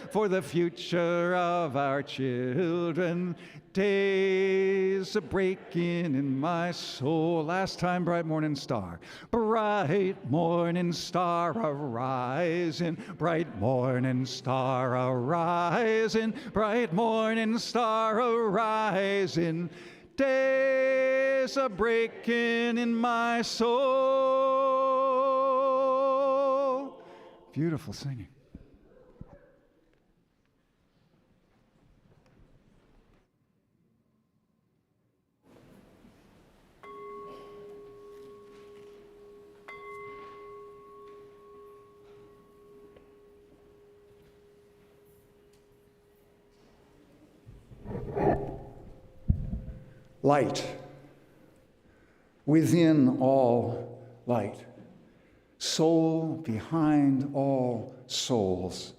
for the future of our children. Days are breaking in my soul. Last time, bright morning star. Bright morning star arising. Bright morning star arising. Bright morning star arising. Days are breaking in my soul. Beautiful singing. Light, within all light, soul behind all souls,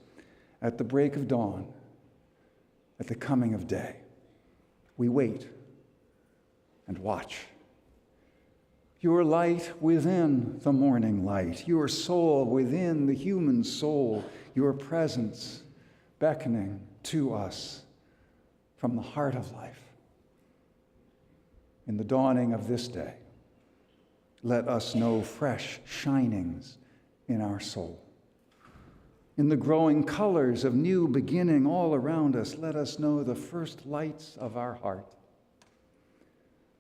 at the break of dawn, at the coming of day. We wait and watch. Your light within the morning light, your soul within the human soul, your presence beckoning to us from the heart of life. In the dawning of this day, let us know fresh shinings in our soul. In the growing colors of new beginning all around us, let us know the first lights of our heart.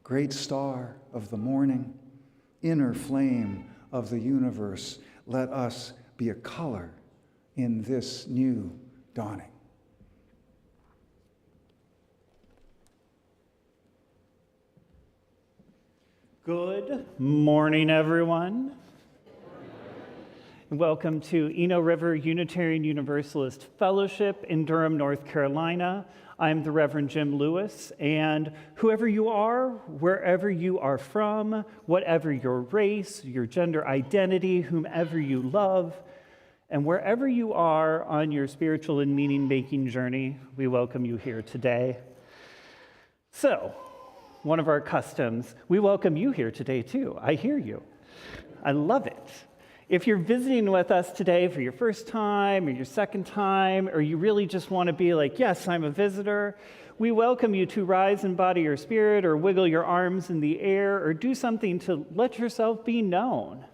Great star of the morning, inner flame of the universe, let us be a color in this new dawning. Good morning, everyone. Welcome to Eno River Unitarian Universalist Fellowship in Durham, North Carolina. I'm the Reverend Jim Lewis, and whoever you are, wherever you are from, whatever your race, your gender identity, whomever you love, and wherever you are on your spiritual and meaning-making journey, we welcome you here today. So, one of our customs, we welcome you here today too. I hear you. I love it. If you're visiting with us today for your first time or your second time, or you really just want to be like, yes, I'm a visitor, we welcome you to rise and body your spirit or wiggle your arms in the air or do something to let yourself be known.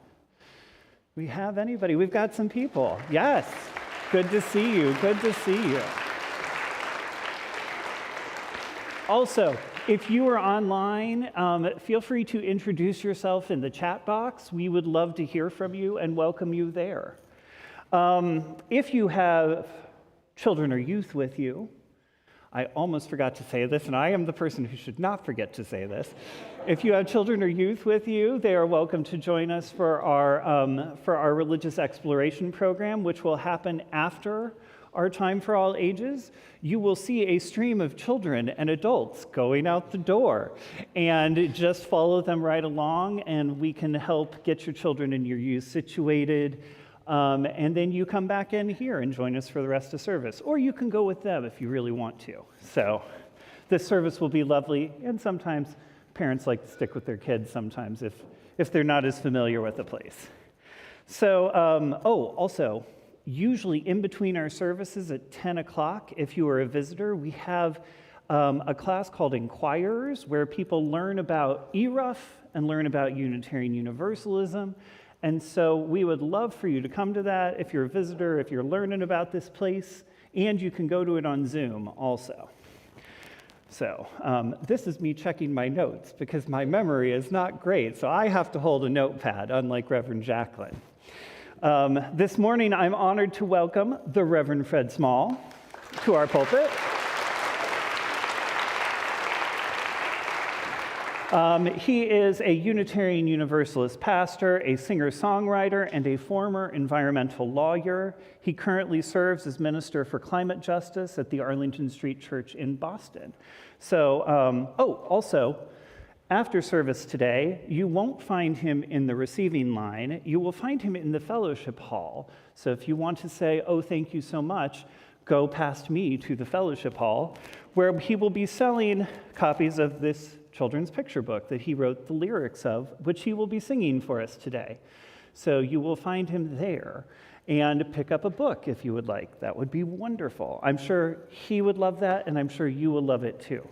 We have anybody? We've got some people. Yes. Good to see you. Good to see you. Also, if you are online, feel free to introduce yourself in the chat box. We would love to hear from you and welcome you there. If you have children or youth with you, I almost forgot to say this, and I am the person who should not forget to say this. If you have children or youth with you, they are welcome to join us for our religious exploration program, which will happen after our time for all ages. You will see a stream of children and adults going out the door, and just follow them right along, and we can help get your children and your youth situated, and then you come back in here and join us for the rest of service, or you can go with them if you really want to. So this service will be lovely, and sometimes parents like to stick with their kids sometimes if they're not as familiar with the place. So, also, usually in between our services at 10 o'clock, if you are a visitor, we have a class called Inquirers, where people learn about ERUUF and learn about Unitarian Universalism. And so we would love for you to come to that if you're a visitor, if you're learning about this place, and you can go to it on Zoom also. So this is me checking my notes because my memory is not great, so I have to hold a notepad, unlike Reverend Jacqueline. This morning, I'm honored to welcome the Reverend Fred Small to our pulpit. He is a Unitarian Universalist pastor, a singer-songwriter, and a former environmental lawyer. He currently serves as Minister for Climate Justice at the Arlington Street Church in Boston. So, also, after service today, you won't find him in the receiving line. You will find him in the fellowship hall. So if you want to say, oh, thank you so much, go past me to the fellowship hall, where he will be selling copies of this children's picture book that he wrote the lyrics of, which he will be singing for us today. So you will find him there. and pick up a book if you would like. That would be wonderful. I'm sure he would love that, and I'm sure you will love it too.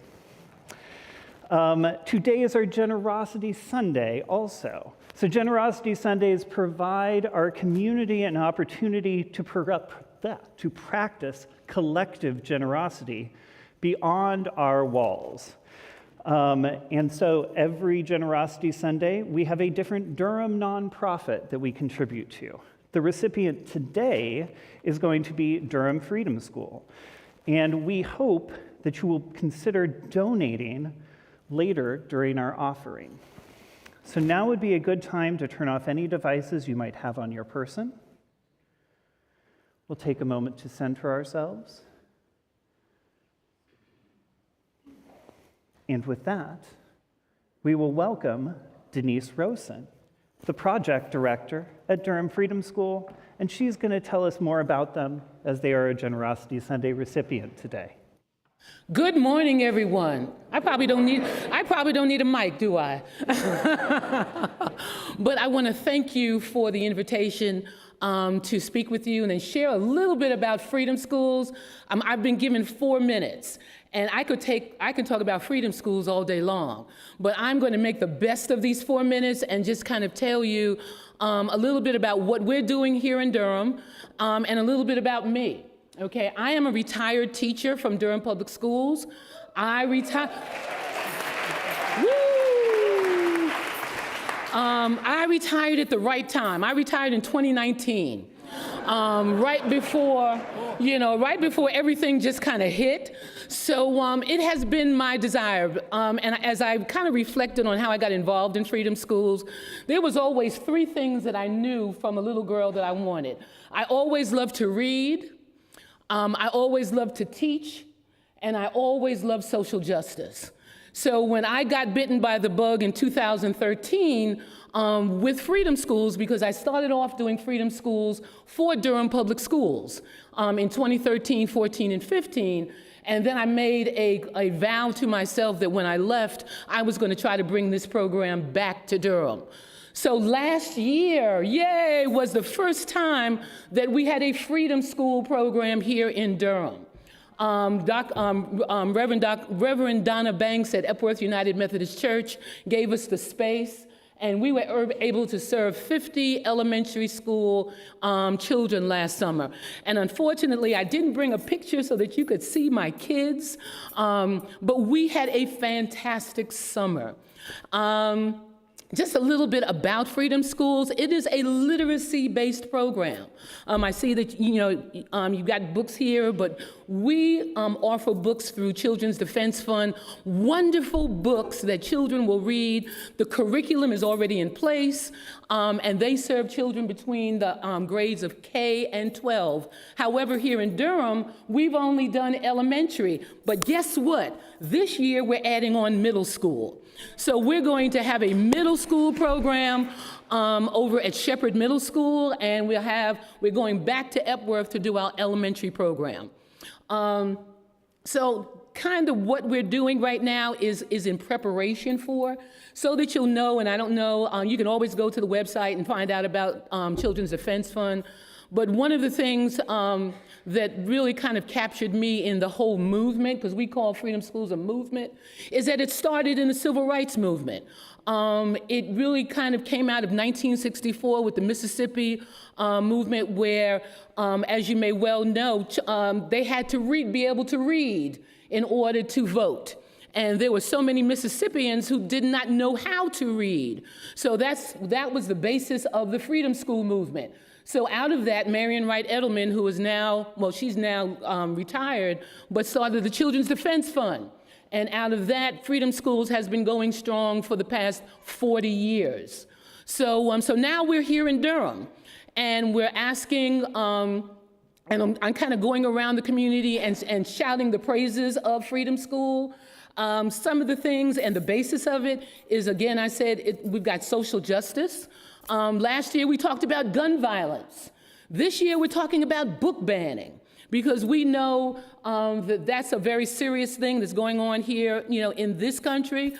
Today is our Generosity Sunday also. So Generosity Sundays provide our community an opportunity to practice collective generosity beyond our walls. And so every Generosity Sunday, we have a different Durham nonprofit that we contribute to. The recipient today is going to be Durham Freedom School. And we hope that you will consider donating later during our offering. So now would be a good time to turn off any devices you might have on your person. We'll take a moment to center ourselves. And with that, we will welcome Denise Rosen, the project director at Durham Freedom School, and she's going to tell us more about them as they are a Generosity Sunday recipient today. Good morning, everyone. I probably don't need a mic, do I? But I want to thank you for the invitation to speak with you and then share a little bit about Freedom Schools. I've been given 4 minutes, and I can talk about Freedom Schools all day long. But I'm going to make the best of these 4 minutes and just kind of tell you a little bit about what we're doing here in Durham and a little bit about me. Okay, I am a retired teacher from Durham Public Schools. I retired at the right time. I retired in 2019, right before everything just kind of hit. So it has been my desire, and as I kind of reflected on how I got involved in Freedom Schools, there was always 3 things that I knew from a little girl that I wanted. I always loved to read. I always loved to teach, and I always loved social justice. So when I got bitten by the bug in 2013 with Freedom Schools, because I started off doing Freedom Schools for Durham Public Schools in 2013, 14, and 15, and then I made a vow to myself that when I left, I was going to try to bring this program back to Durham. So last year, yay, was the first time that we had a Freedom School program here in Durham. Reverend Donna Banks at Epworth United Methodist Church gave us the space, and we were able to serve 50 elementary school children last summer. And unfortunately, I didn't bring a picture so that you could see my kids, but we had a fantastic summer. Just a little bit about Freedom Schools. It is a literacy-based program. I see that you've got books here, but we offer books through Children's Defense Fund, wonderful books that children will read. The curriculum is already in place, and they serve children between the grades of K and 12. However, here in Durham, we've only done elementary, but guess what? This year, we're adding on middle school. So we're going to have a middle school program over at Shepherd Middle School, and we're going back to Epworth to do our elementary program. So kind of what we're doing right now is in preparation for, so that you'll know, and I don't know, you can always go to the website and find out about Children's Defense Fund. But one of the things that really kind of captured me in the whole movement, because we call Freedom Schools a movement, is that it started in the Civil Rights Movement. It really kind of came out of 1964 with the Mississippi movement where, as you may well know, they had to be able to read in order to vote. And there were so many Mississippians who did not know how to read. So that was the basis of the Freedom School movement. So out of that, Marion Wright Edelman, who is now, well, she's now retired, but started the Children's Defense Fund. And out of that, Freedom Schools has been going strong for the past 40 years. So now we're here in Durham, and we're asking, and I'm kind of going around the community and shouting the praises of Freedom School. Some of the things and the basis of it is, again, I said, we've got social justice. Last year, we talked about gun violence. This year, we're talking about book banning, because we know that that's a very serious thing that's going on here, in this country.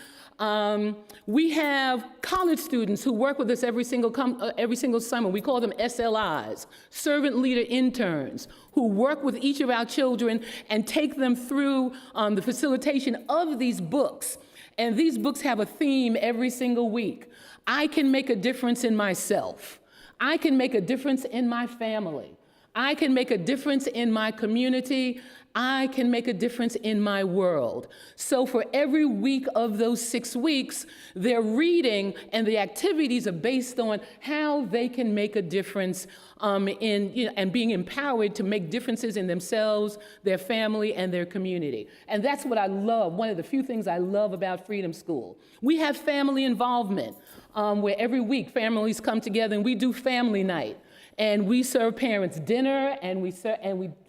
We have college students who work with us every single summer. We call them SLIs, servant leader interns, who work with each of our children and take them through the facilitation of these books. And these books have a theme every single week. I can make a difference in myself. I can make a difference in my family. I can make a difference in my community. I can make a difference in my world. So for every week of those 6 weeks, they're reading, and the activities are based on how they can make a difference and being empowered to make differences in themselves, their family, and their community. And that's what I love, one of the few things I love about Freedom School. We have family involvement, where every week families come together and we do family night. And we serve parents dinner, and we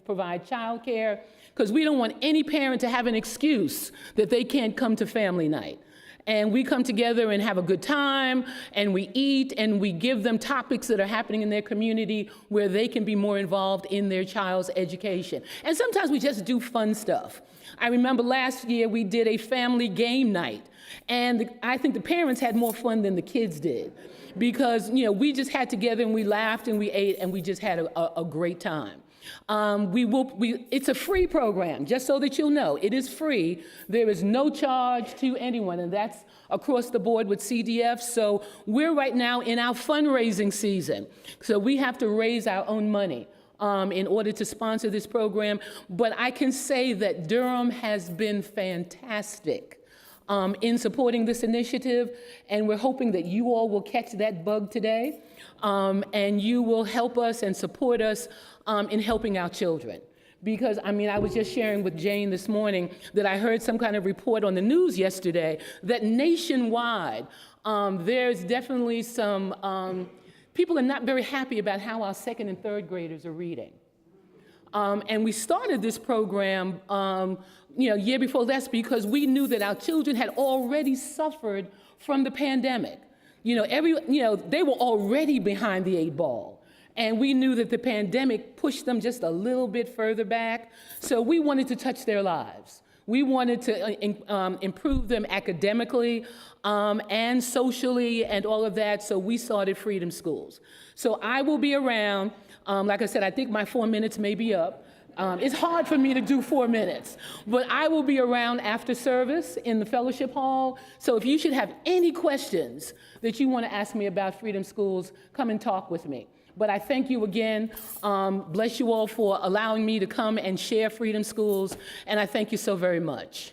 provide childcare, because we don't want any parent to have an excuse that they can't come to family night. And we come together and have a good time, and we eat, and we give them topics that are happening in their community where they can be more involved in their child's education. And sometimes we just do fun stuff. I remember last year we did a family game night, and I think the parents had more fun than the kids did, because we just had together and we laughed and we ate and we just had a great time. It's a free program, just so that you'll know. It is free. There is no charge to anyone, and that's across the board with CDF. So we're right now in our fundraising season. So we have to raise our own money in order to sponsor this program. But I can say that Durham has been fantastic in supporting this initiative, and we're hoping that you all will catch that bug today, and you will help us and support us in helping our children. Because, I was just sharing with Jane this morning that I heard some kind of report on the news yesterday that nationwide, there's definitely some, people are not very happy about how our second and third graders are reading. And we started this program, year before last, because we knew that our children had already suffered from the pandemic. They were already behind the 8 ball. And we knew that the pandemic pushed them just a little bit further back. So we wanted to touch their lives. We wanted to improve them academically and socially and all of that. So we started Freedom Schools. So I will be around. Like I said, I think my 4 minutes may be up. It's hard for me to do 4 minutes, but I will be around after service in the fellowship hall. So if you should have any questions that you want to ask me about Freedom Schools, come and talk with me. But I thank you again. Bless you all for allowing me to come and share Freedom Schools, and I thank you so very much.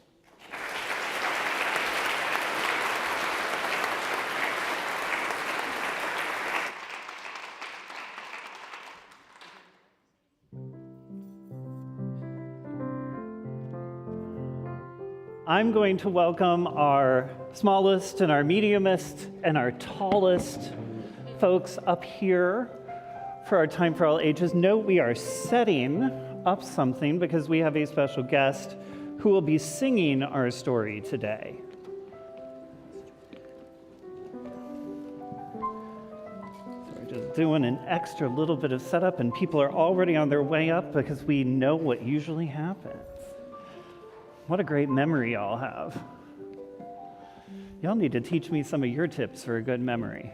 I'm going to welcome our smallest and our mediumest and our tallest folks up here for our Time for All Ages. Note we are setting up something because we have a special guest who will be singing our story today. So we're just doing an extra little bit of setup, and people are already on their way up because we know what usually happens. What a great memory y'all have. Y'all need to teach me some of your tips for a good memory.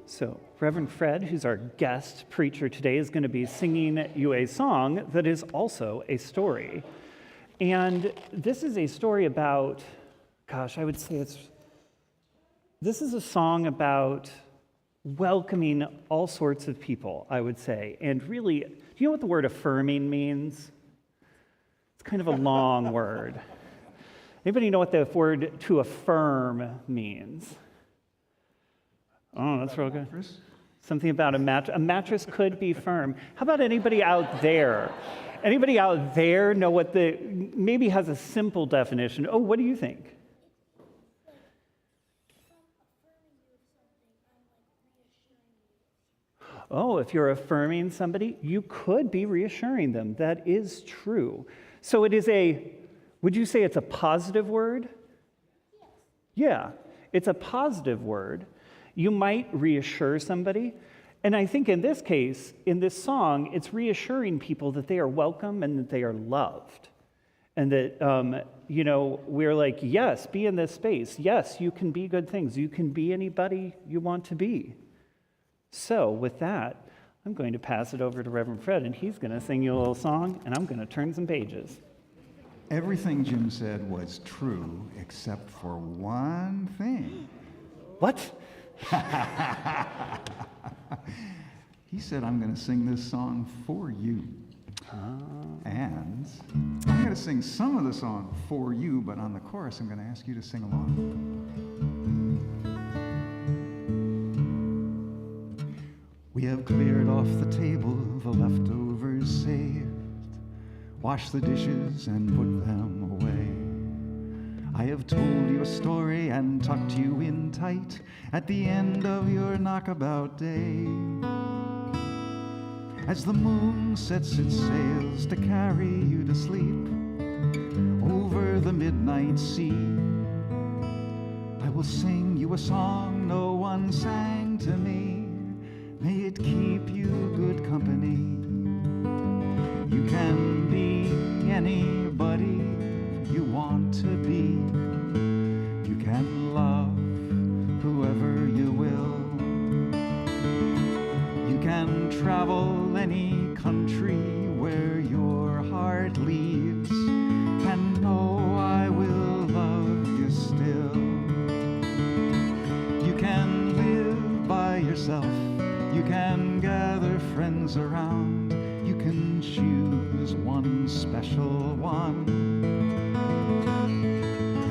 So, Reverend Fred, who's our guest preacher today, is going to be singing you a song that is also a story. And this is a story about, I would say this is a song about welcoming all sorts of people, I would say. And really, do you know what the word affirming means? It's kind of a long word. Anybody know what the word to affirm means? Oh, that's real good. Something about a mattress. A mattress could be firm. How about anybody out there? Anybody out there know what maybe has a simple definition? Oh, what do you think? Oh, if you're affirming somebody, you could be reassuring them. That is true. So it is would you say it's a positive word? Yeah, it's a positive word. You might reassure somebody. And I think in this case, in this song, it's reassuring people that they are welcome and that they are loved. And that, we're like, yes, be in this space. Yes, you can be good things. You can be anybody you want to be. So with that, I'm going to pass it over to Reverend Fred, and he's going to sing you a little song, and I'm going to turn some pages. Everything Jim said was true, except for one thing. What? He said, I'm going to sing this song for you. And I'm going to sing some of the song for you, but on the chorus, I'm going to ask you to sing along. We have cleared off the table, the leftovers saved, washed the dishes and put them away. I have told you a story and tucked you in tight at the end of your knockabout day. As the moon sets its sails to carry you to sleep over the midnight sea, I will sing you a song no one sang to me. May it keep you good company. You can be anybody you want to be. You can love whoever you will. You can travel any country where your heart leads, and know I will love you still. You can live by yourself. You can gather friends around. You can choose one special one.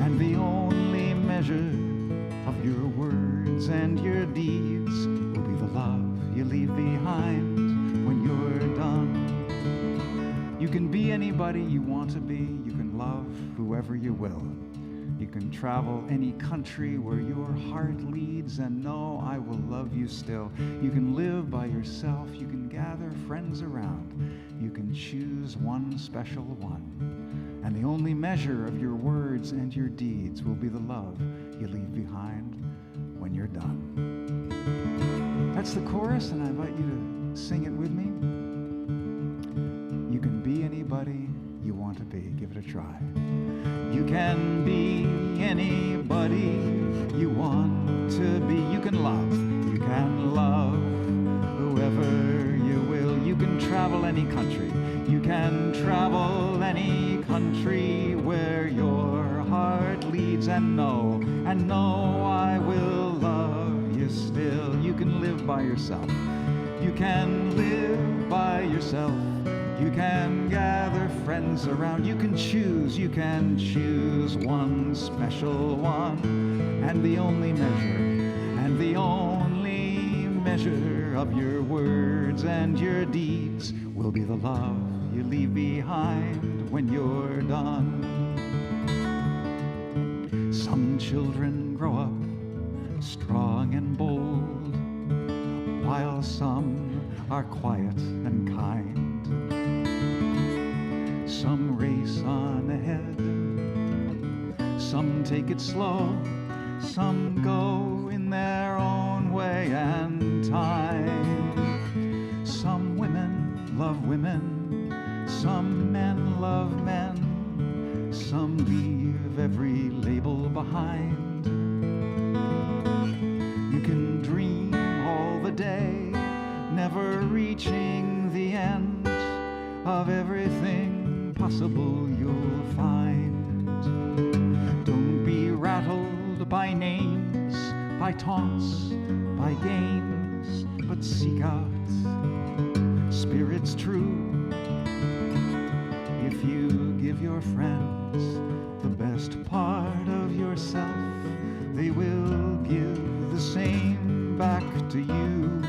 And the only measure of your words and your deeds will be the love you leave behind when you're done. You can be anybody you want to be. You can love whoever you will. You can travel any country where your heart leads, and know I will love you still. You can live by yourself. You can gather friends around. You can choose one special one. And the only measure of your words and your deeds will be the love you leave behind when you're done. That's the chorus, and I invite you to sing it with me. You can be anybody you want to be. Give it a try. You can be anybody you want to be. You can love. You can love whoever you will. You can travel any country. You can travel any country where your heart leads, and know I will love you still. You can live by yourself. You can live by yourself. You can gather friends around. You can choose one special one. And the only measure of your words and your deeds will be the love you leave behind when you're done. Some children grow up strong and bold, while some are quiet and kind. Some race on ahead, some take it slow, some go in their own way and time. Some women love women, some men love men, some leave every label behind. You can dream all the day, never reaching the end of everything possible you'll find. Don't be rattled by names, by taunts, by games, but seek out spirits true. If you give your friends the best part of yourself, they will give the same back to you.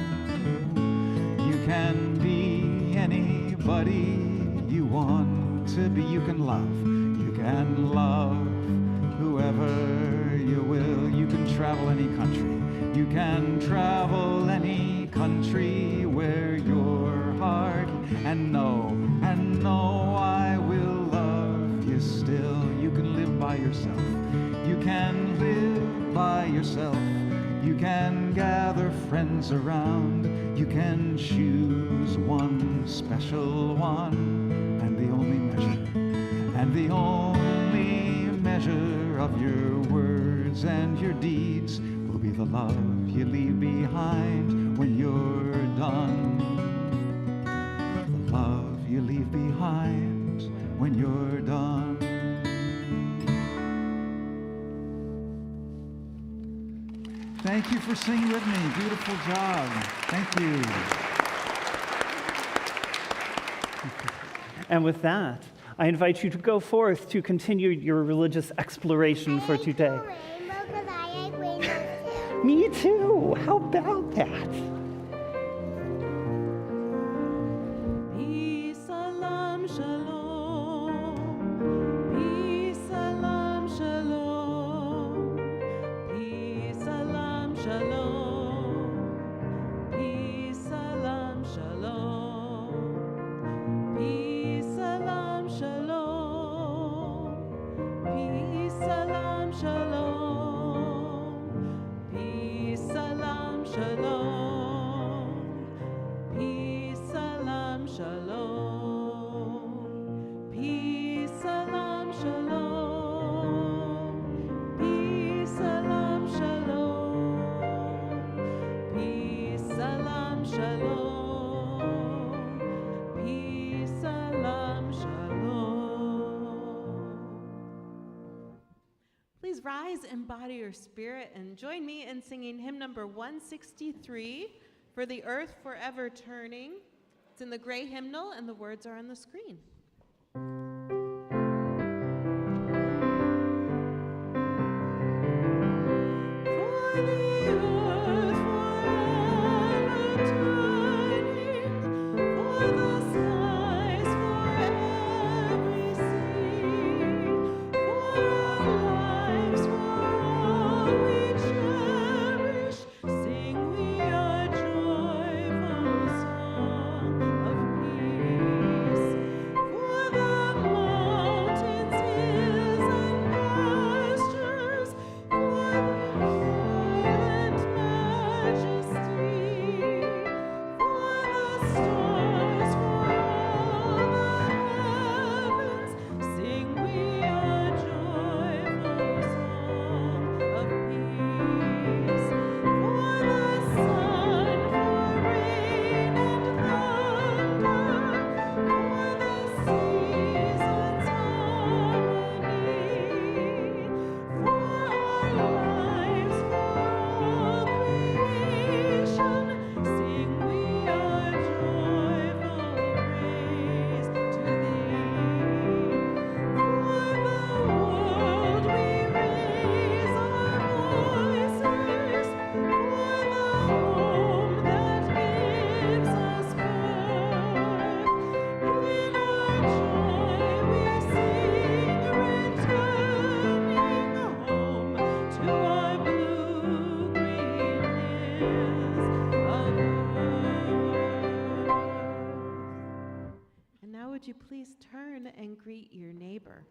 You can be anybody you want to be. You can love whoever you will. You can travel any country. You can travel any country where your heart, and know I will love you still. You can live by yourself. You can live by yourself. You can gather friends friends around. You can choose one special one, and the only measure of your words and your deeds will be the love you leave behind when you're done. The love you leave behind when you're done. Thank you for singing with me. Beautiful job. Thank you. And with that, I invite you to go forth to continue your religious exploration for today. Me too. How about that? Peace, salam, shalom. Peace, salam, shalom. Peace, salam, shalom. Peace, salam, shalom. Peace, salam, shalom. Peace, salam, shalom. Peace, salam, shalom. Peace, salam, shalom. Peace, salam, shalom. Peace, salam, shalom. Peace, salam, shalom. Peace, salam, shalom. Please rise, embody your spirit, and join me in singing hymn number 163, For the Earth Forever Turning. It's in the gray hymnal, and the words are on the screen. For the earth forever turning, for the skies for every sea, for our lives, for all we cherish, sing we a joyful song of peace. For the mountains, hills, and pastures, for the island majesty, for the stars, for all the heavens, sing we a joyful song of peace. For the sun, for rain and thunder, for the seasons' harmony, for our lives, for all creation, sing we a joyful praise to Thee. For the world we raise our voices, for the home that gives us birth. In our joy we sing, returning home to our blue-green hills of earth. And now would you please turn and greet your neighbor?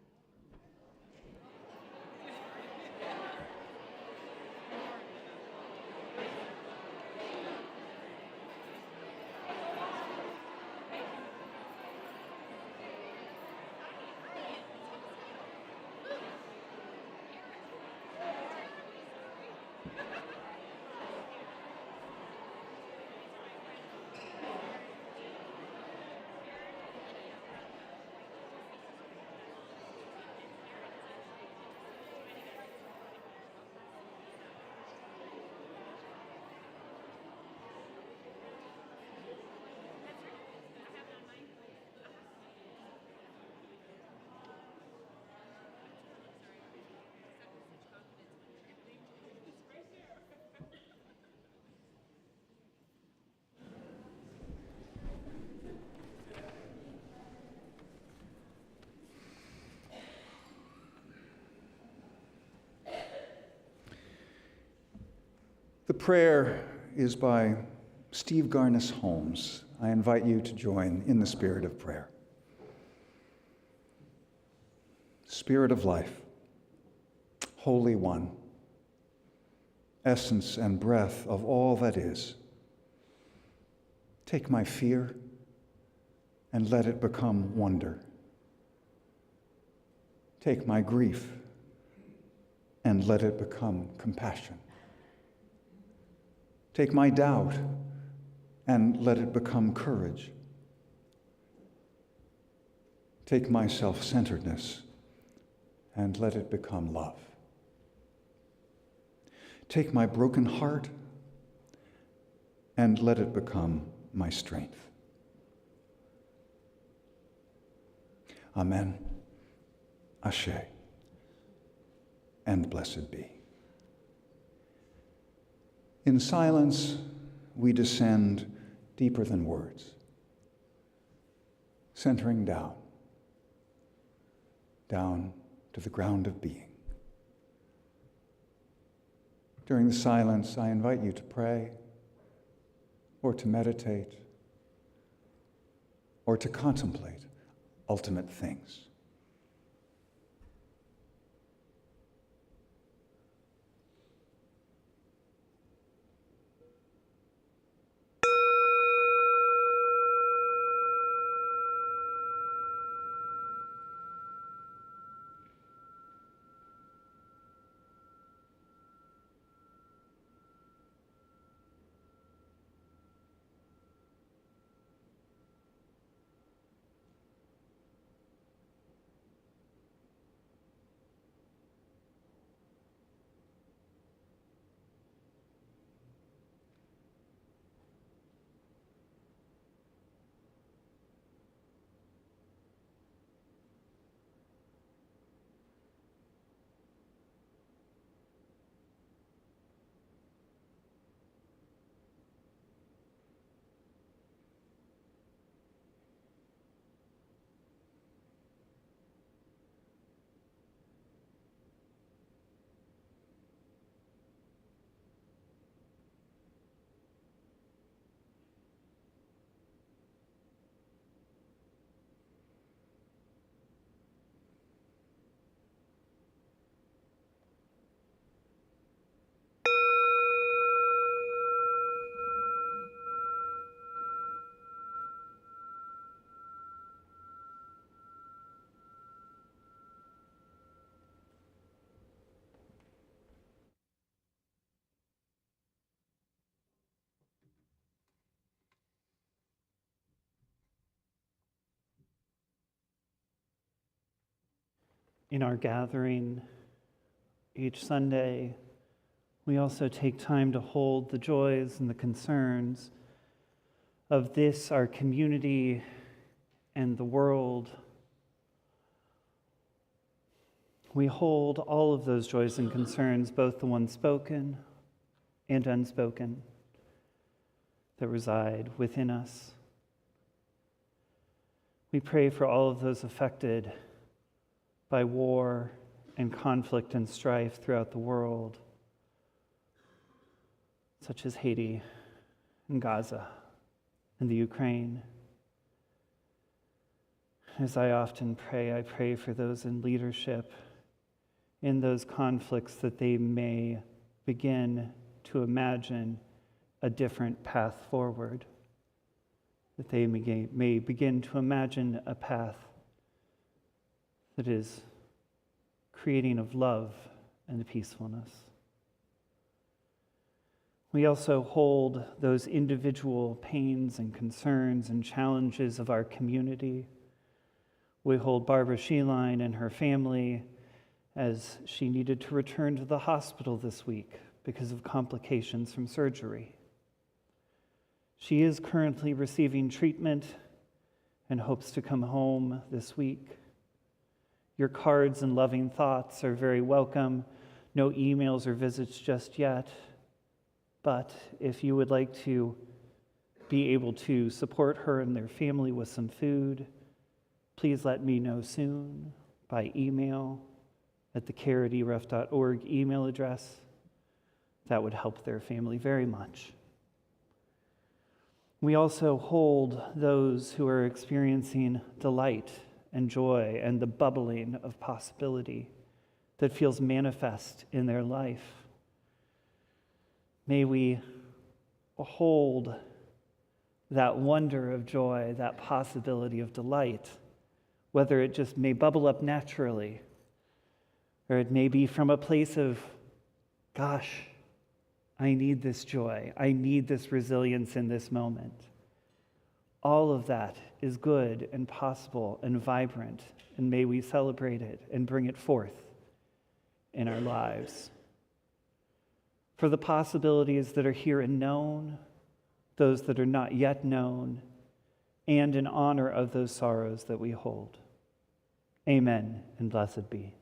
The prayer is by Steve Garnis Holmes. I invite you to join in the spirit of prayer. Spirit of life, Holy One, essence and breath of all that is. Take my fear and let it become wonder. Take my grief and let it become compassion. Take my doubt and let it become courage. Take my self-centeredness and let it become love. Take my broken heart and let it become my strength. Amen. Ashe. And blessed be. In silence, we descend deeper than words, centering down to the ground of being. During the silence, I invite you to pray, or to meditate, or to contemplate ultimate things. In our gathering each Sunday, we also take time to hold the joys and the concerns of this, our community, and the world. We hold all of those joys and concerns, both the ones spoken and unspoken, that reside within us. We pray for all of those affected by war and conflict and strife throughout the world, such as Haiti and Gaza and the Ukraine. As I often pray, I pray for those in leadership in those conflicts, that they may begin to imagine a different path forward, that they may begin to imagine a path that is creating of love and peacefulness. We also hold those individual pains and concerns and challenges of our community. We hold Barbara Sheline and her family as she needed to return to the hospital this week because of complications from surgery. She is currently receiving treatment and hopes to come home this week. Your cards and loving thoughts are very welcome. No emails or visits just yet. But if you would like to be able to support her and their family with some food, please let me know soon by email at the care@eruf.org email address. That would help their family very much. We also hold those who are experiencing delight and joy and the bubbling of possibility that feels manifest in their life. May we hold that wonder of joy, that possibility of delight, whether it just may bubble up naturally, or it may be from a place of, gosh, I need this joy. I need this resilience in this moment. All of that is good and possible and vibrant, and may we celebrate it and bring it forth in our lives. For the possibilities that are here and known, those that are not yet known, and in honor of those sorrows that we hold. Amen, and blessed be.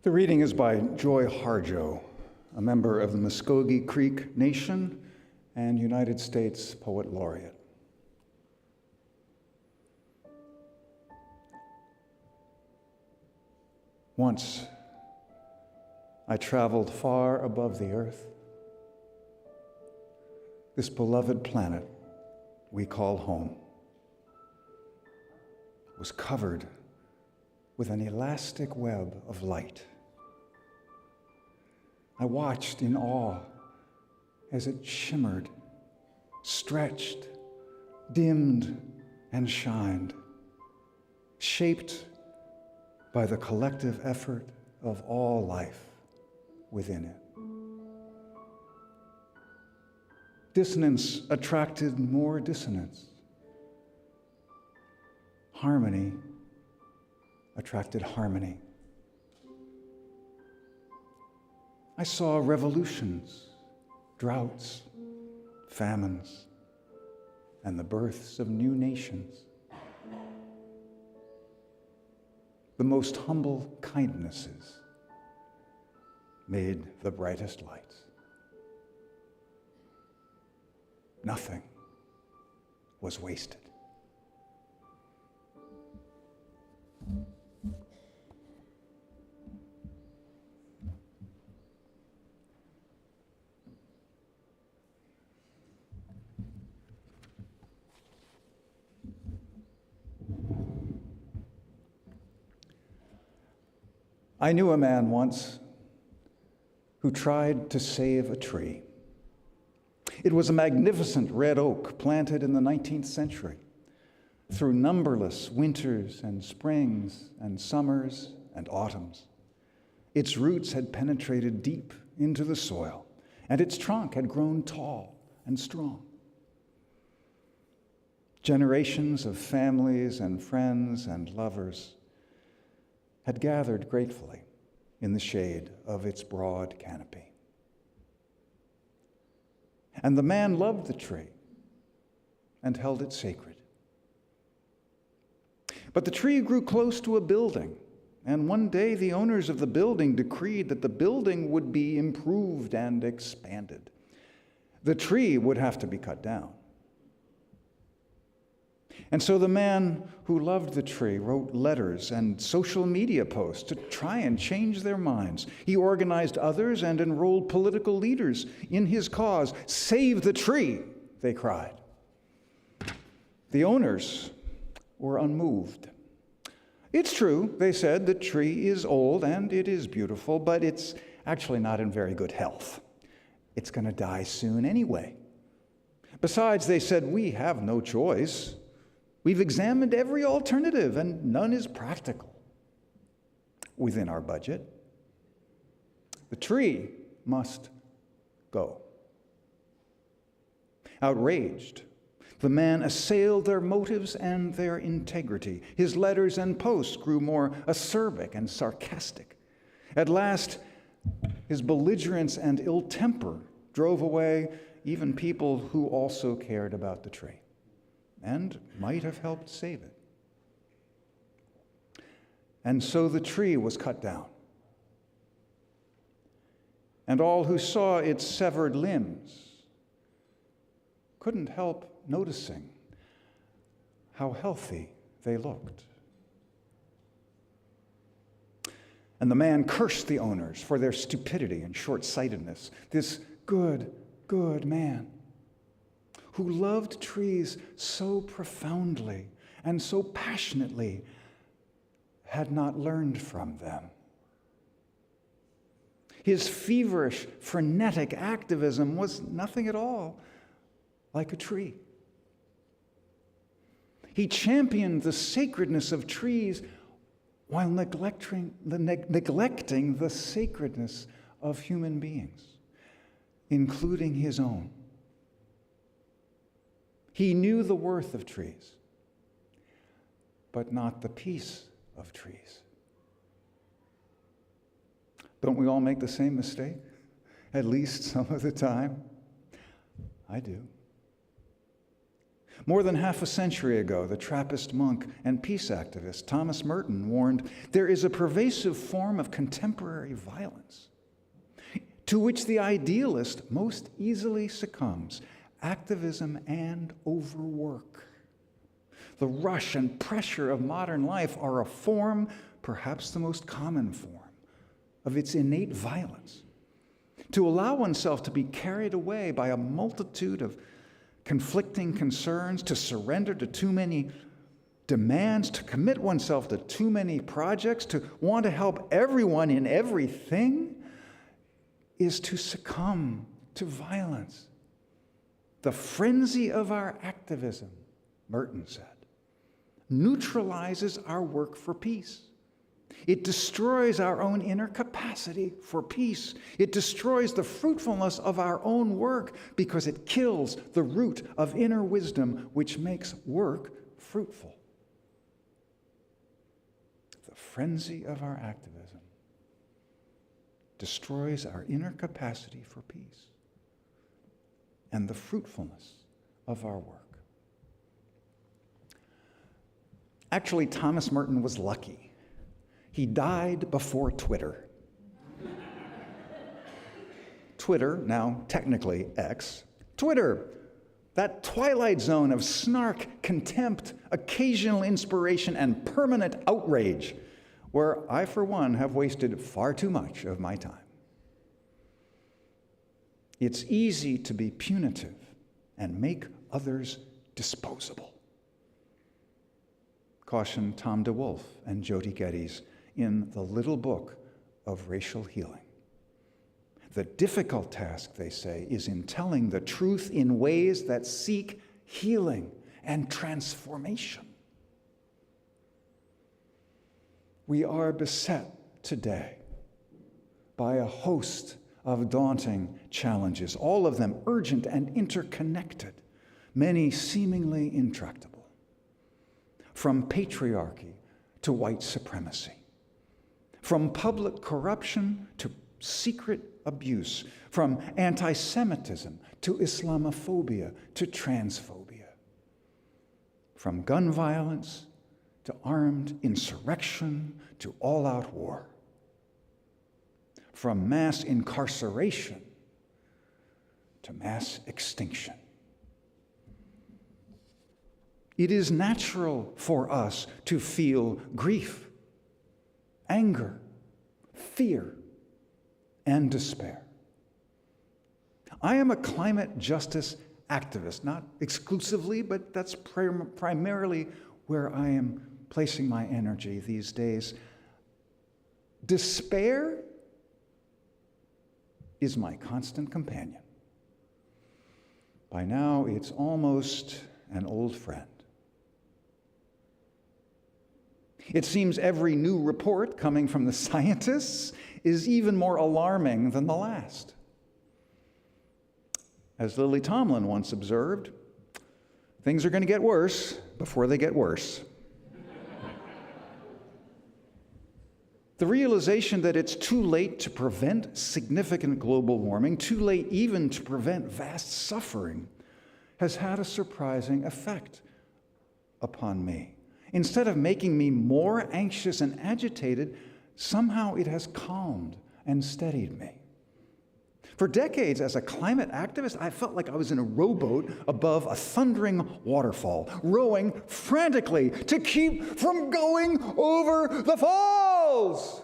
The reading is by Joy Harjo, a member of the Muskogee Creek Nation and United States Poet Laureate. Once, I traveled far above the earth. This beloved planet we call home was covered with an elastic web of light. I watched in awe as it shimmered, stretched, dimmed, and shined, shaped by the collective effort of all life within it. Dissonance attracted more dissonance. Harmony attracted harmony. I saw revolutions, droughts, famines, and the births of new nations. The most humble kindnesses made the brightest lights. Nothing was wasted. I knew a man once who tried to save a tree. It was a magnificent red oak planted in the 19th century. Through numberless winters and springs and summers and autumns, its roots had penetrated deep into the soil, and its trunk had grown tall and strong. Generations of families and friends and lovers had gathered gratefully in the shade of its broad canopy. And the man loved the tree and held it sacred. But the tree grew close to a building, and one day the owners of the building decreed that the building would be improved and expanded. The tree would have to be cut down. And so the man who loved the tree wrote letters and social media posts to try and change their minds. He organized others and enrolled political leaders in his cause. "Save the tree," they cried. The owners were unmoved. "It's true," they said, "the tree is old and it is beautiful, but it's actually not in very good health. It's going to die soon anyway. Besides," they said, "we have no choice. We've examined every alternative, and none is practical within our budget. The tree must go." Outraged, The man assailed their motives and their integrity. His letters and posts grew more acerbic and sarcastic. At last, his belligerence and ill temper drove away even people who also cared about the tree and might have helped save it. And so the tree was cut down. And all who saw its severed limbs couldn't help noticing how healthy they looked. And the man cursed the owners for their stupidity and short-sightedness. This good man who loved trees so profoundly and so passionately had not learned from them. His feverish, frenetic activism was nothing at all like a tree. He championed the sacredness of trees while neglecting the sacredness of human beings, including his own. He knew the worth of trees, but not the peace of trees. Don't we all make the same mistake? At least some of the time. I do. More than half a century ago, the Trappist monk and peace activist Thomas Merton warned, there is a pervasive form of contemporary violence to which the idealist most easily succumbs: activism and overwork. The rush and pressure of modern life are a form, perhaps the most common form, of its innate violence. To allow oneself to be carried away by a multitude of conflicting concerns, to surrender to too many demands, to commit oneself to too many projects, to want to help everyone in everything, is to succumb to violence. The frenzy of our activism, Merton said, neutralizes our work for peace. It destroys our own inner capacity for peace. It destroys the fruitfulness of our own work because it kills the root of inner wisdom, which makes work fruitful. The frenzy of our activism destroys our inner capacity for peace and the fruitfulness of our work. Actually, Thomas Merton was lucky. He died before Twitter. Twitter, now technically X. Twitter, that twilight zone of snark, contempt, occasional inspiration, and permanent outrage, where I, for one, have wasted far too much of my time. It's easy to be punitive and make others disposable. Caution Tom DeWolf and Jody Geddes in the Little Book of Racial Healing. The difficult task, they say, is in telling the truth in ways that seek healing and transformation. We are beset today by a host of daunting challenges, all of them urgent and interconnected, many seemingly intractable. From patriarchy to white supremacy, from public corruption to secret abuse, from anti-Semitism to Islamophobia to transphobia, from gun violence to armed insurrection to all-out war, from mass incarceration to mass extinction. It is natural for us to feel grief, anger, fear, and despair. I am a climate justice activist, not exclusively, but that's primarily where I am placing my energy these days. Despair is my constant companion. By now, it's almost an old friend. It seems every new report coming from the scientists is even more alarming than the last. As Lily Tomlin once observed, Things are going to get worse before they get worse. The realization that it's too late to prevent significant global warming, too late even to prevent vast suffering, has had a surprising effect upon me. Instead of making me more anxious and agitated, somehow it has calmed and steadied me. For decades, as a climate activist, I felt like I was in a rowboat above a thundering waterfall, rowing frantically to keep from going over the falls.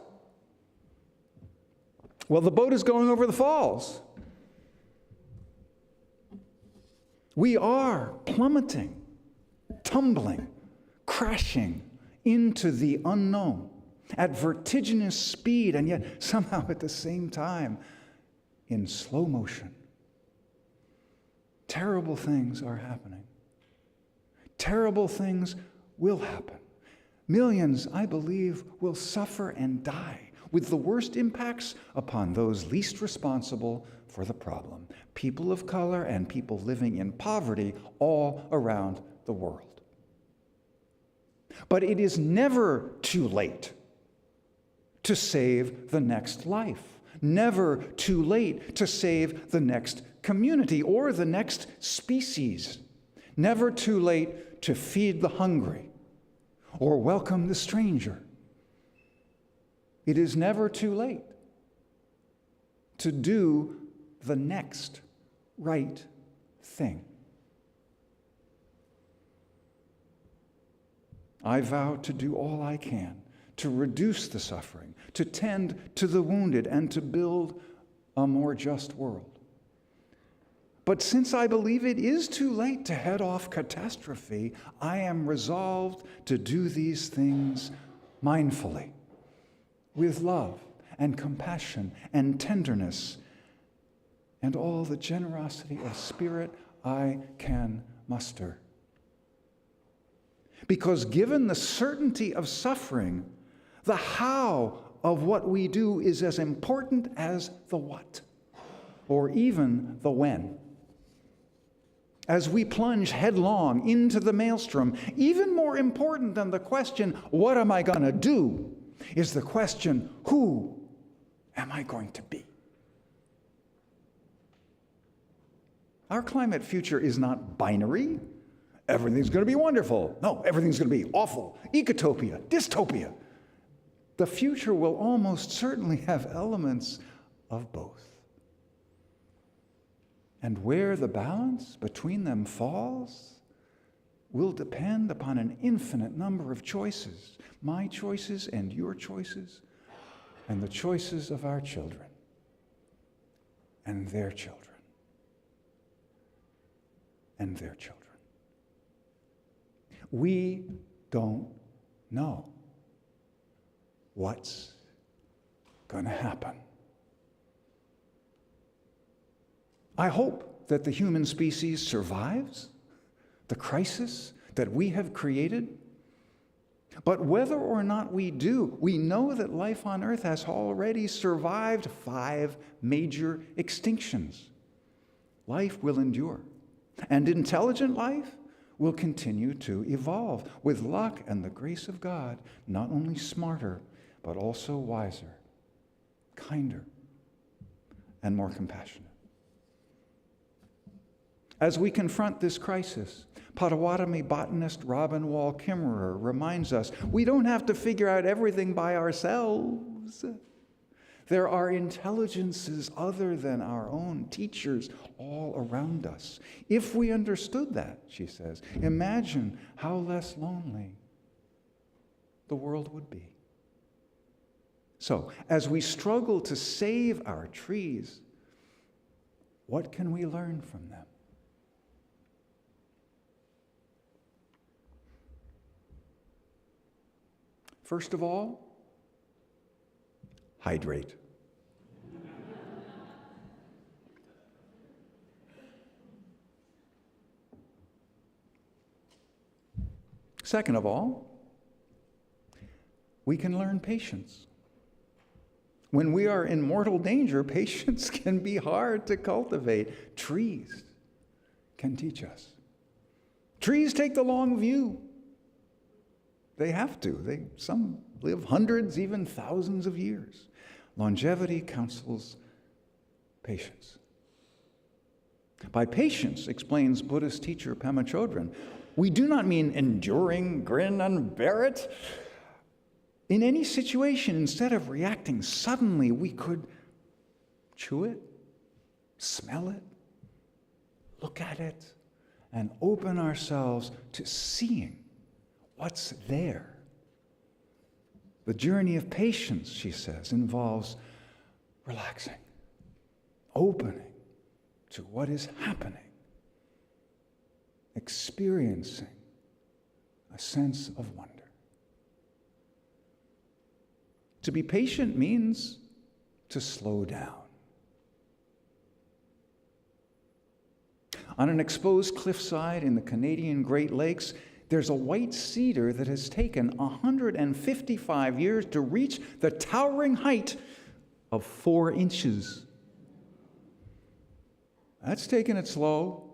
Well, the boat is going over the falls. We are plummeting, tumbling, crashing into the unknown at vertiginous speed, and yet somehow at the same time, in slow motion. Terrible things are happening. Terrible things will happen. Millions, I believe, will suffer and die, with the worst impacts upon those least responsible for the problem, people of color and people living in poverty all around the world. But it is never too late to save the next life. Never too late to save the next community or the next species. Never too late to feed the hungry or welcome the stranger. It is never too late to do the next right thing. I vow to do all I can to reduce the suffering, to tend to the wounded, and to build a more just world. But since I believe it is too late to head off catastrophe, I am resolved to do these things mindfully, with love and compassion and tenderness, and all the generosity of spirit I can muster. Because given the certainty of suffering, the how of what we do is as important as the what, or even the when. As we plunge headlong into the maelstrom, even more important than the question, what am I going to do, is the question, who am I going to be? Our climate future is not binary. Everything's going to be wonderful. No, everything's going to be awful. Ecotopia, dystopia. The future will almost certainly have elements of both. And where the balance between them falls will depend upon an infinite number of choices, my choices and your choices, and the choices of our children and their children and their children. We don't know what's going to happen. I hope that the human species survives the crisis that we have created. But whether or not we do, we know that life on Earth has already survived 5 major extinctions. Life will endure, and intelligent life will continue to evolve with luck and the grace of God, not only smarter, but also wiser, kinder, and more compassionate. As we confront this crisis, Potawatomi botanist Robin Wall Kimmerer reminds us we don't have to figure out everything by ourselves. There are intelligences other than our own, teachers all around us. If we understood that, she says, imagine how less lonely the world would be. So, as we struggle to save our trees, what can we learn from them? First of all, hydrate. Second of all, we can learn patience. When we are in mortal danger, patience can be hard to cultivate. Trees can teach us. Trees take the long view. They have to. Some live hundreds, even thousands of years. Longevity counsels patience. By patience, explains Buddhist teacher Pema Chodron, we do not mean enduring, grin and bear it. In any situation, instead of reacting suddenly, we could chew it, smell it, look at it, and open ourselves to seeing what's there. The journey of patience, she says, involves relaxing, opening to what is happening, experiencing a sense of wonder. To be patient means to slow down. On an exposed cliffside in the Canadian Great Lakes, there's a white cedar that has taken 155 years to reach the towering height of 4 inches. That's taking it slow.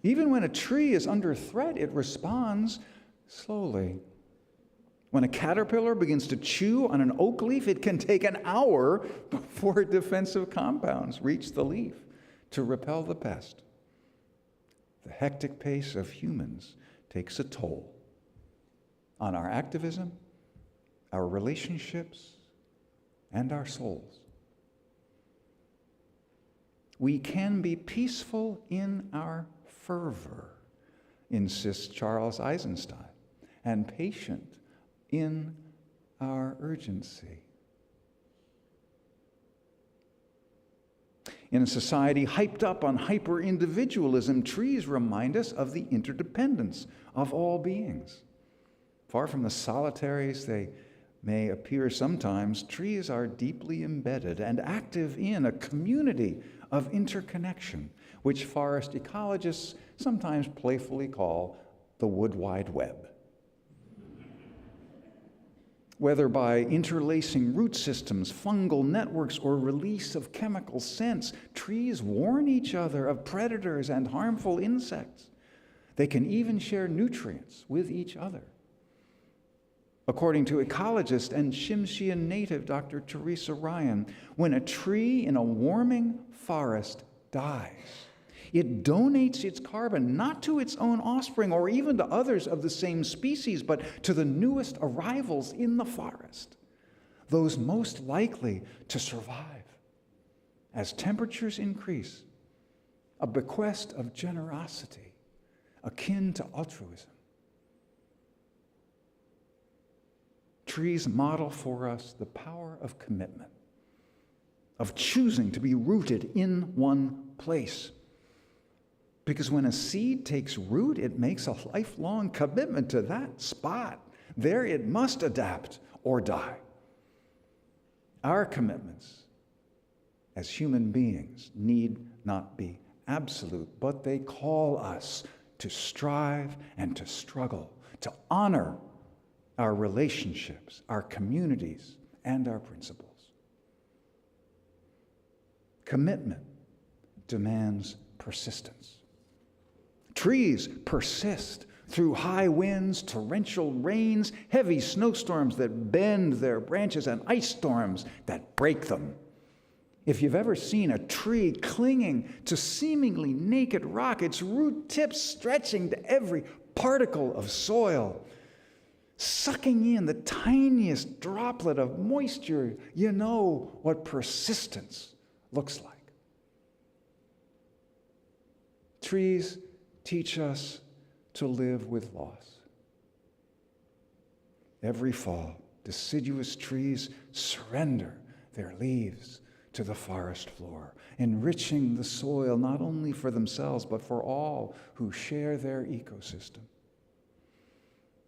Even when a tree is under threat, it responds slowly. When a caterpillar begins to chew on an oak leaf, it can take an hour before defensive compounds reach the leaf to repel the pest. The hectic pace of humans takes a toll on our activism, our relationships, and our souls. We can be peaceful in our fervor, insists Charles Eisenstein, and patient in our urgency. In a society hyped up on hyper-individualism, trees remind us of the interdependence of all beings. Far from the solitaries they may appear sometimes, trees are deeply embedded and active in a community of interconnection, which forest ecologists sometimes playfully call the wood wide web. Whether by interlacing root systems, fungal networks, or release of chemical scents, trees warn each other of predators and harmful insects. They can even share nutrients with each other. According to ecologist and Shimshian native Dr. Teresa Ryan, when a tree in a warming forest dies, it donates its carbon not to its own offspring or even to others of the same species, but to the newest arrivals in the forest, those most likely to survive. As temperatures increase, a bequest of generosity akin to altruism. Trees model for us the power of commitment, of choosing to be rooted in one place. Because when a seed takes root, it makes a lifelong commitment to that spot. There it must adapt or die. Our commitments as human beings need not be absolute, but they call us to strive and to struggle, to honor our relationships, our communities, and our principles. Commitment demands persistence. Trees persist through high winds, torrential rains, heavy snowstorms that bend their branches, and ice storms that break them. If you've ever seen a tree clinging to seemingly naked rock, its root tips stretching to every particle of soil, sucking in the tiniest droplet of moisture, you know what persistence looks like. Trees teach us to live with loss. Every fall, deciduous trees surrender their leaves to the forest floor, enriching the soil not only for themselves, but for all who share their ecosystem.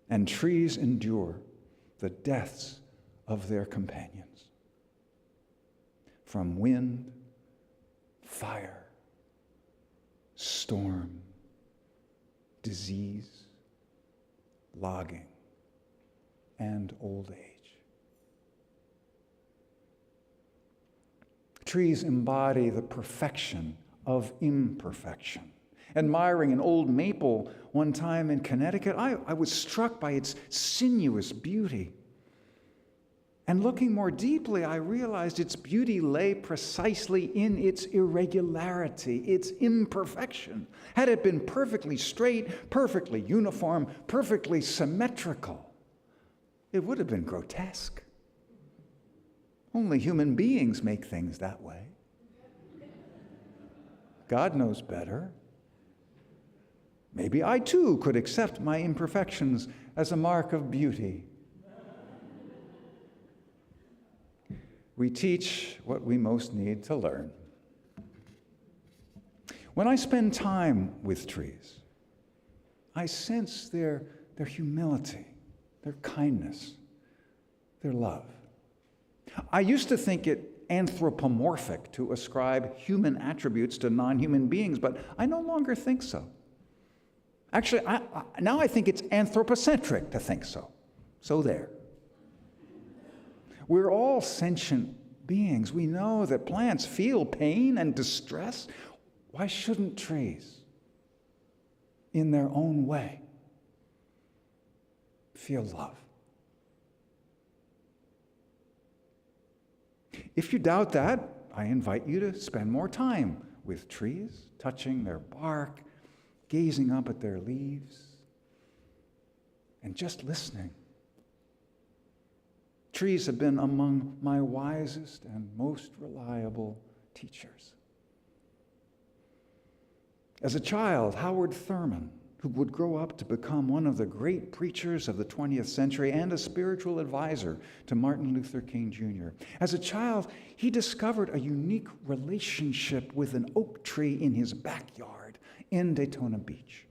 And trees endure the deaths of their companions. From wind, fire, storm, disease, logging, and old age. Trees embody the perfection of imperfection Admiring an old maple one time in Connecticut, I was struck by its sinuous beauty. And looking more deeply, I realized its beauty lay precisely in its irregularity, its imperfection. Had it been perfectly straight, perfectly uniform, perfectly symmetrical, it would have been grotesque. Only human beings make things that way. God knows better. Maybe I too could accept my imperfections as a mark of beauty. We teach what we most need to learn. When I spend time with trees, I sense their humility, their kindness, their love. I used to think it anthropomorphic to ascribe human attributes to non-human beings, but I no longer think so. Actually, now I think it's anthropocentric to think so. So there. We're all sentient beings. We know that plants feel pain and distress. Why shouldn't trees, in their own way, feel love? If you doubt that, I invite you to spend more time with trees, touching their bark, gazing up at their leaves, and just listening. Trees have been among my wisest and most reliable teachers. As a child, Howard Thurman, who would grow up to become one of the great preachers of the 20th century and a spiritual advisor to Martin Luther King Jr. As a child, he discovered a unique relationship with an oak tree in his backyard in Daytona Beach.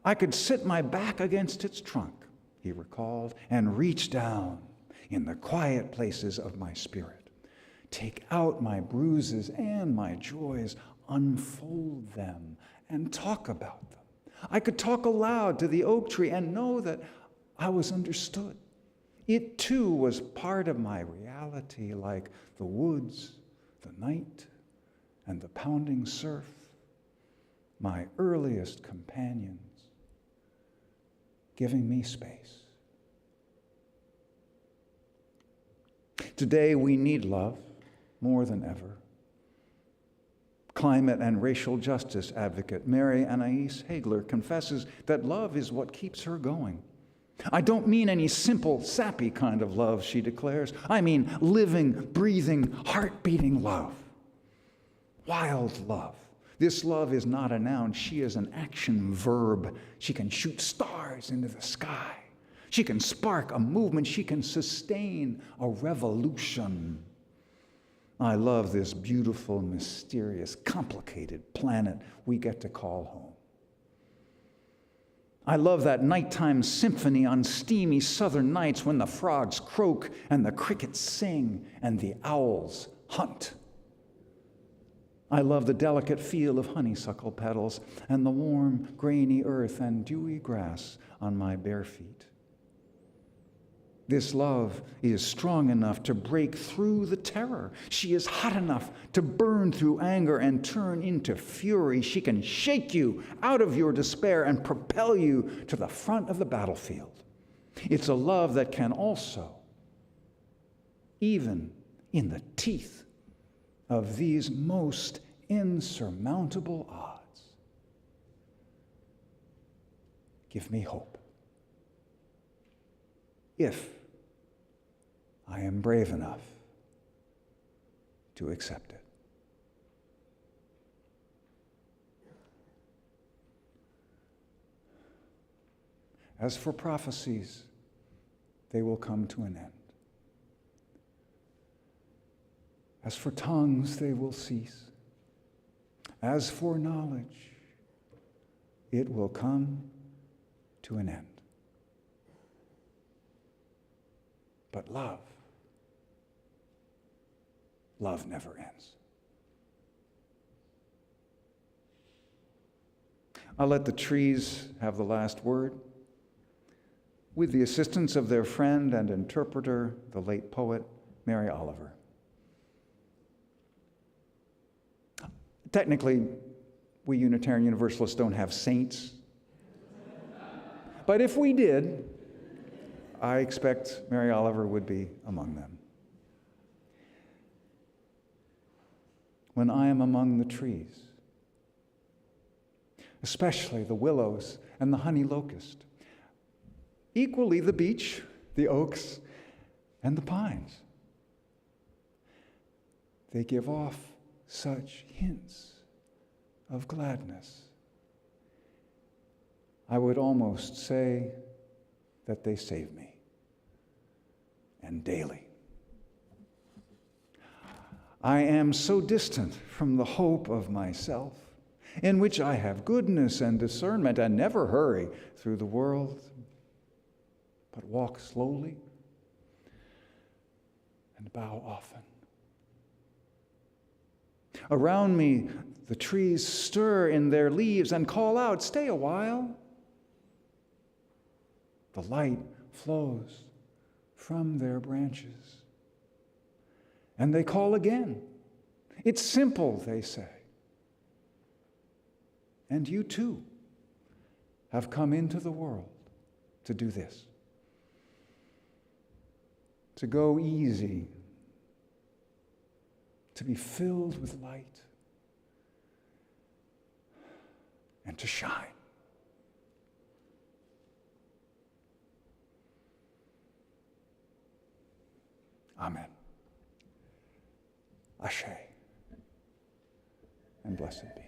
I could sit my back against its trunk, he recalled, and reach down in the quiet places of my spirit, take out my bruises and my joys, unfold them, and talk about them. I could talk aloud to the oak tree and know that I was understood. It too was part of my reality, like the woods, the night, and the pounding surf, my earliest companions, giving me space. Today we need love more than ever. Climate and racial justice advocate Mary Anais Hagler confesses that love is what keeps her going. I don't mean any simple, sappy kind of love, she declares. I mean living, breathing, heart-beating love. Wild love. This love is not a noun. She is an action verb. She can shoot stars into the sky. She can spark a movement. She can sustain a revolution. I love this beautiful, mysterious, complicated planet we get to call home. I love that nighttime symphony on steamy southern nights when the frogs croak and the crickets sing and the owls hunt. I love the delicate feel of honeysuckle petals and the warm, grainy earth and dewy grass on my bare feet. This love is strong enough to break through the terror. She is hot enough to burn through anger and turn into fury. She can shake you out of your despair and propel you to the front of the battlefield. It's a love that can also, even in the teeth of these most insurmountable odds, give me hope. If I am brave enough to accept it. As for prophecies, they will come to an end. As for tongues, they will cease. As for knowledge, it will come to an end. But love never ends. I'll let the trees have the last word. With the assistance of their friend and interpreter, the late poet, Mary Oliver. Technically, We Unitarian Universalists don't have saints. But if we did, I expect Mary Oliver would be among them. When I am among the trees, especially the willows and the honey locust, equally the beech, the oaks, and the pines, they give off such hints of gladness. I would almost say that they save me, and daily. I am so distant from the hope of myself, in which I have goodness and discernment, and never hurry through the world, but walk slowly and bow often. Around me, the trees stir in their leaves and call out, "Stay a while." The light flows from their branches, and they call again. "It's simple," they say. And you too have come into the world to do this, to go easy, to be filled with light, and to shine. Amen. Ashe. And blessed be.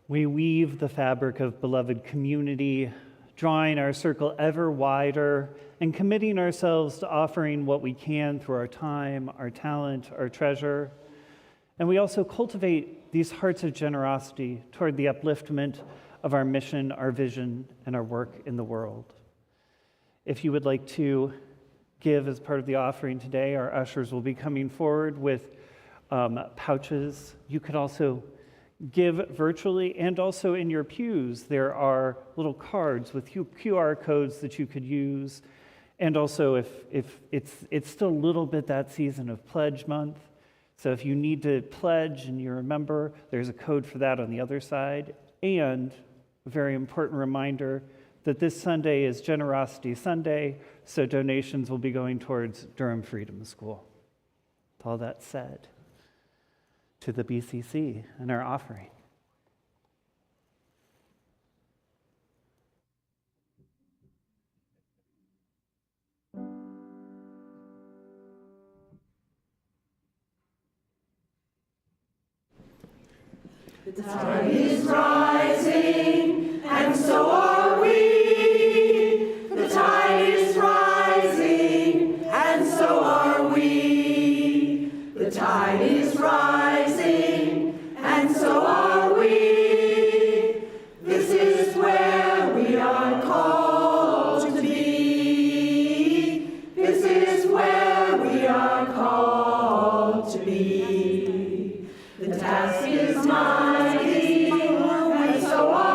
We weave the fabric of beloved community, drawing our circle ever wider and committing ourselves to offering what we can through our time, our talent, our treasure. And we also cultivate these hearts of generosity toward the upliftment of our mission, our vision, and our work in the world. If you would like to give as part of the offering today, our ushers will be coming forward with pouches. You could also give virtually, and also in your pews, there are little cards with QR codes that you could use. And also, if it's still a little bit that season of Pledge Month, so if you need to pledge and you remember, there's a code for that on the other side. And a very important reminder that this Sunday is Generosity Sunday, so donations will be going towards Durham Freedom School. With all that said, to the BCC and our offering. The tide is rising, and so are we. The tide is rising, and so are we. The tide is rising, and so are we. This is where we are called to be. This is where we are called to be. The task is mighty, and so are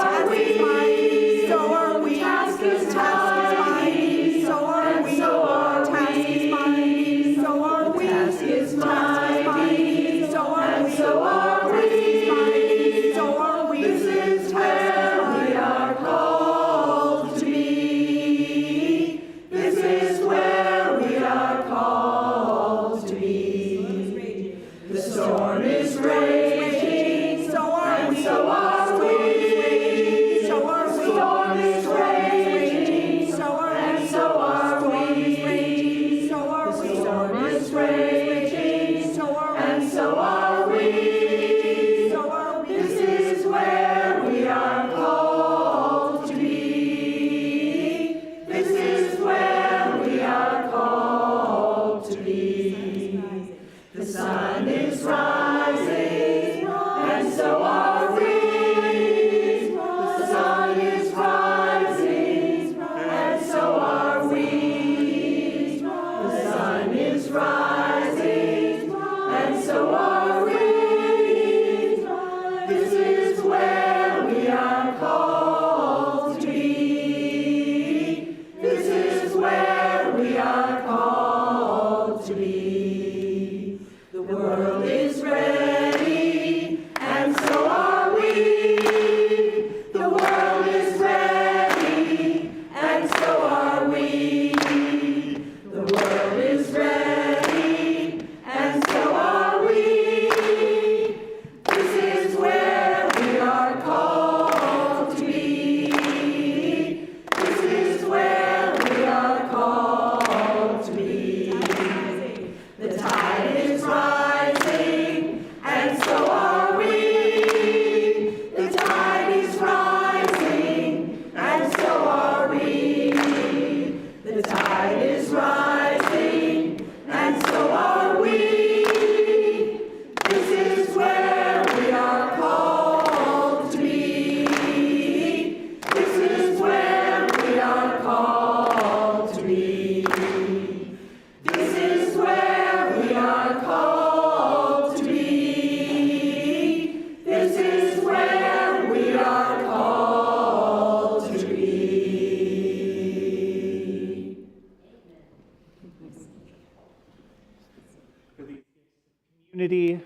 community,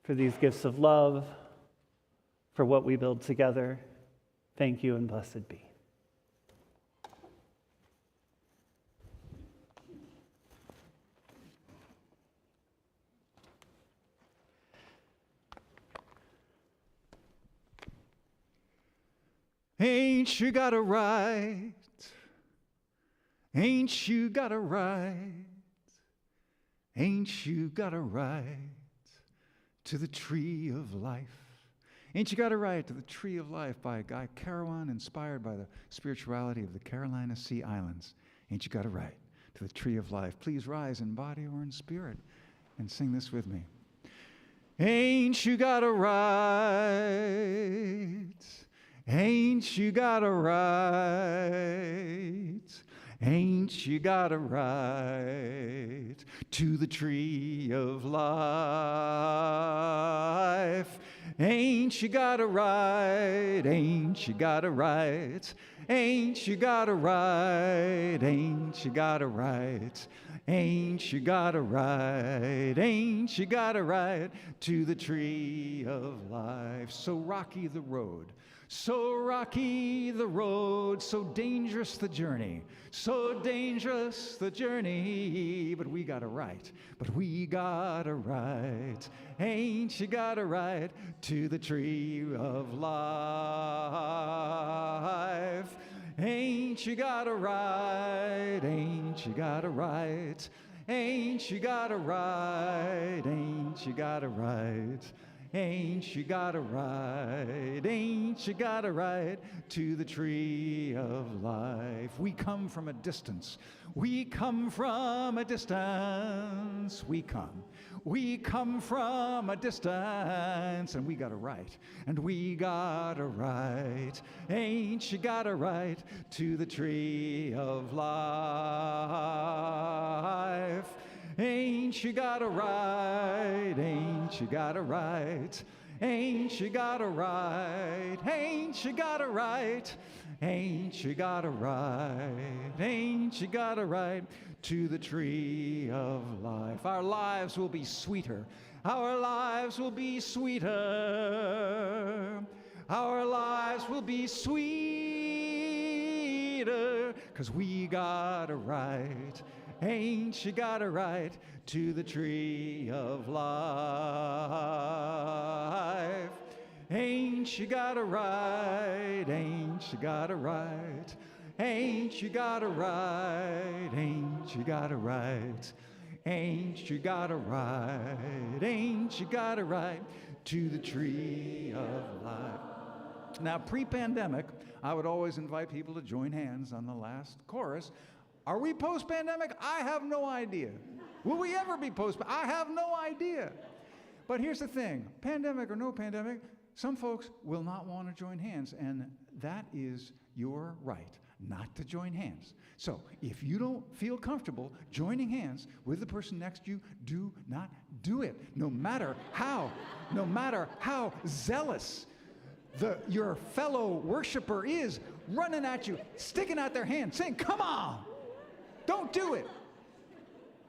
for these gifts of love, for what we build together. Thank you and blessed be. Ain't you got a right? Ain't you got a right? Ain't you got a right to the tree of life? Ain't you got a right to the tree of life by Guy Carawan, inspired by the spirituality of the Carolina Sea Islands? Ain't you got a right to the tree of life? Please rise in body or in spirit and sing this with me. Ain't you got a right? Ain't you got a right? Ain't you got a right to the tree of life? Ain't you got a right? Ain't you got a right? Ain't you got a right? Ain't you got a right? Ain't you got a right? Ain't you got a right to the tree of life? So rocky the road. So rocky the road, so dangerous the journey, so dangerous the journey, but we got a right, ain't you got a right to the tree of life? Ain't you got a right, ain't you got a right, ain't you got a right, ain't you got a right? Ain't you got a right, ain't you got a right to the tree of life? We come from a distance, we come from a distance, we come from a distance, and we got a right, and we got a right. Ain't you got a right to the tree of life? Ain't you got a right? Ain't you got a right? Ain't you got a right? Ain't you got a right? Ain't you got a right? Ain't you got a right to the tree of life? Our lives will be sweeter. Our lives will be sweeter. Our lives will be sweeter, 'cause we got a right. Ain't you got a right to the tree of life? Ain't you got a right? Ain't you got a right? Ain't you got a right? Ain't you got a right? Ain't you got a right? Ain't you got a right to the tree of life? Now, pre-pandemic, I would always invite people to join hands on the last chorus. Are we post-pandemic? I have no idea. Will we ever be I have no idea. But here's the thing, pandemic or no pandemic, some folks will not want to join hands, and that is your right, not to join hands. So if you don't feel comfortable joining hands with the person next to you, do not do it, no matter how zealous your fellow worshiper is running at you, sticking out their hand, saying, come on. Don't do it.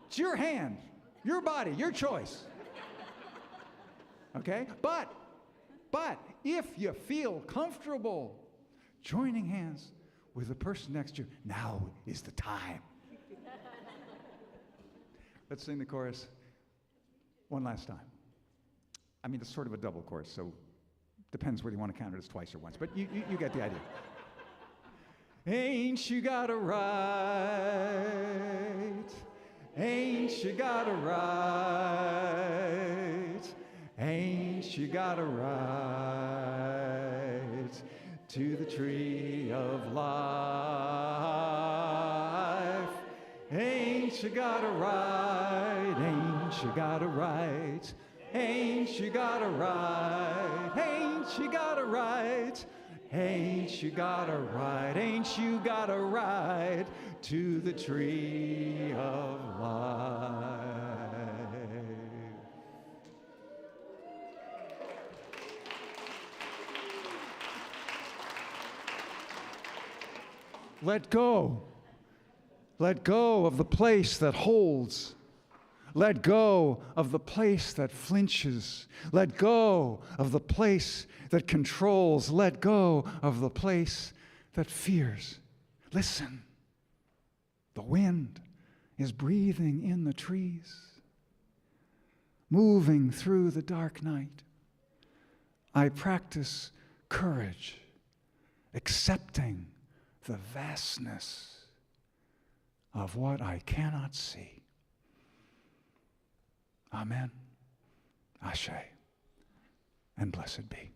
It's your hand, your body, your choice. Okay? But if you feel comfortable joining hands with the person next to you, now is the time. Let's sing the chorus one last time. I mean, it's sort of a double chorus, so depends whether you want to count it as twice or once, but you get the idea. Ain't you got a right? Ain't you got a right? Ain't you got a right to the tree of life? Ain't you got a right? Ain't you got a right? Ain't you got a right? Ain't you got a right? Ain't you got a right? Ain't you got a right to the tree of life? Let go. Let go of the place that holds Let go of the place that flinches. Let go of the place that controls. Let go of the place that fears. Listen. The wind is breathing in the trees, moving through the dark night. I practice courage, accepting the vastness of what I cannot see. Amen. Ashe. And blessed be.